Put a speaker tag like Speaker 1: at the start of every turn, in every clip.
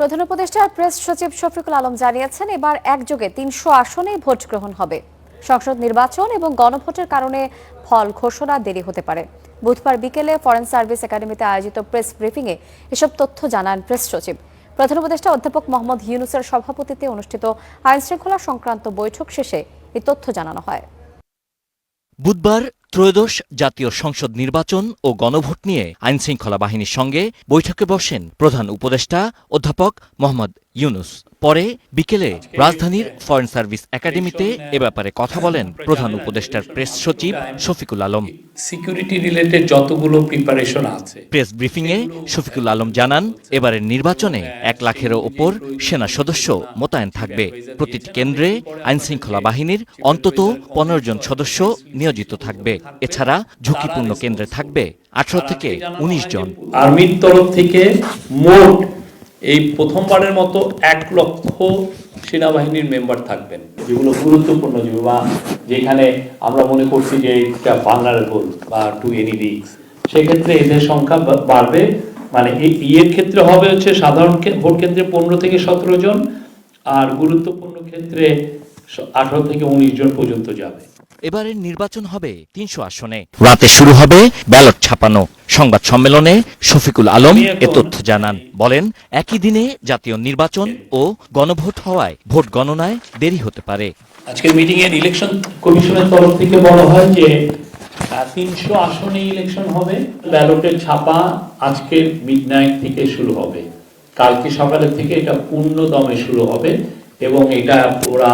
Speaker 1: প্রধান উপদেষ্টা প্রেস সচিব শফিকুল আলম জানিয়েছেন, এবার একযোগে ৩০০ আসনেই ভোট গ্রহণ হবে। সংসদ নির্বাচন এবং গণভোটের কারণে ফল ঘোষণা দেরি হতে পারে। বুধবার বিকেলে ফরেন সার্ভিস একাডেমিতে আয়োজিত প্রেস ব্রিফিংয়ে এসব তথ্য জানান প্রেস সচিব। প্রধান উপদেষ্টা অধ্যাপক মোহাম্মদ ইউনূসের সভাপতিত্বে অনুষ্ঠিত আইন শৃঙ্খলা সংক্রান্ত বৈঠক শেষে এই তথ্য জানানো হয়।
Speaker 2: বুধবার ত্রয়োদশ জাতীয় সংসদ নির্বাচন ও গণভোট নিয়ে আইনশৃঙ্খলা বাহিনীর সঙ্গে বৈঠকে বসেন প্রধান উপদেষ্টা অধ্যাপক মোহাম্মদ ইউনূস। পরে বিকেলে রাজধানীর ফরেন সার্ভিস একাডেমিতে এ ব্যাপারে কথা বলেন প্রধান উপদেষ্টার প্রেস সচিব শফিকুল আলম।
Speaker 3: সিকিউরিটি রিলেটেড যতগুলো প্রিপারেশন আছে।
Speaker 2: প্রেস ব্রিফিংয়ে শফিকুল আলম জানান, এবারের নির্বাচনে ১ লাখেরও ওপর সেনা সদস্য মোতায়েন থাকবে। প্রতিটি কেন্দ্রে আইনশৃঙ্খলা বাহিনীর অন্তত ১৫ জন সদস্য নিয়োজিত থাকবে। এছাড়া ঝুঁকিপূর্ণ কেন্দ্রে থাকবে ১৮ থেকে ১৯ জন।
Speaker 3: আর্মির তরফ থেকে মোট এই প্রথমবারের মতো ১ লক্ষ সেনাবাহিনীর মেম্বার থাকবেন, যেগুলো গুরুত্বপূর্ণ বা যেখানে আমরা মনে করছি যে এটা ভালনারেবল বা টু এনি রিস্ক, সেক্ষেত্রে এদের সংখ্যা বাড়বে। মানে এই ইয়ের ক্ষেত্রে হবে হচ্ছে সাধারণ ভোট কেন্দ্রে ১৫ থেকে ১৭ জন, আর গুরুত্বপূর্ণ ক্ষেত্রে ১৮ থেকে ১৯ জন পর্যন্ত যাবে।
Speaker 2: এবারের নির্বাচন হবে ৩০০ আসনে। রাতে শুরু হবে ব্যালট ছাপানো। সংবাদ সম্মেলনে শফিকুল আলম এ তথ্য জানান। বলেন, একই দিনে জাতীয় নির্বাচন ও গণভোট হওয়ায় ভোট গণনায় দেরি হতে পারে।
Speaker 3: আজকের মিটিং এর ইলেকশন কমিশনের তরফ থেকে বলা হয় যে ৩০০ আসনে ইলেকশন হবে। ব্যালটের ছাপা আজকের মিডনাইট থেকে শুরু হবে। কালকে সকালের থেকে এটা পূর্ণ দমে শুরু হবে এবং এটা ওরা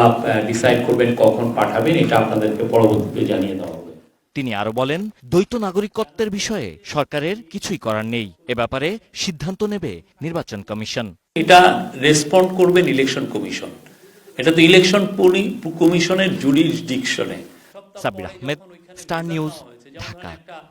Speaker 3: ডিসাইড করবেন কখন পাঠাবেন, এটা আপনাদেরকে পরবর্তীতে জানিয়ে দেওয়া হবে।
Speaker 2: তিনি আরো বলেন, দ্বৈত নাগরিকত্বের বিষয়ে সরকারের কিছুই করার নেই। এ ব্যাপারে সিদ্ধান্ত নেবে নির্বাচন কমিশন।
Speaker 3: এটা রেসপন্ড করবেন ইলেকশন কমিশন। এটা তো ইলেকশন কমিশনের জুরিসডিকশনে।
Speaker 2: Sabbir Ahmed, Star News, Dhaka.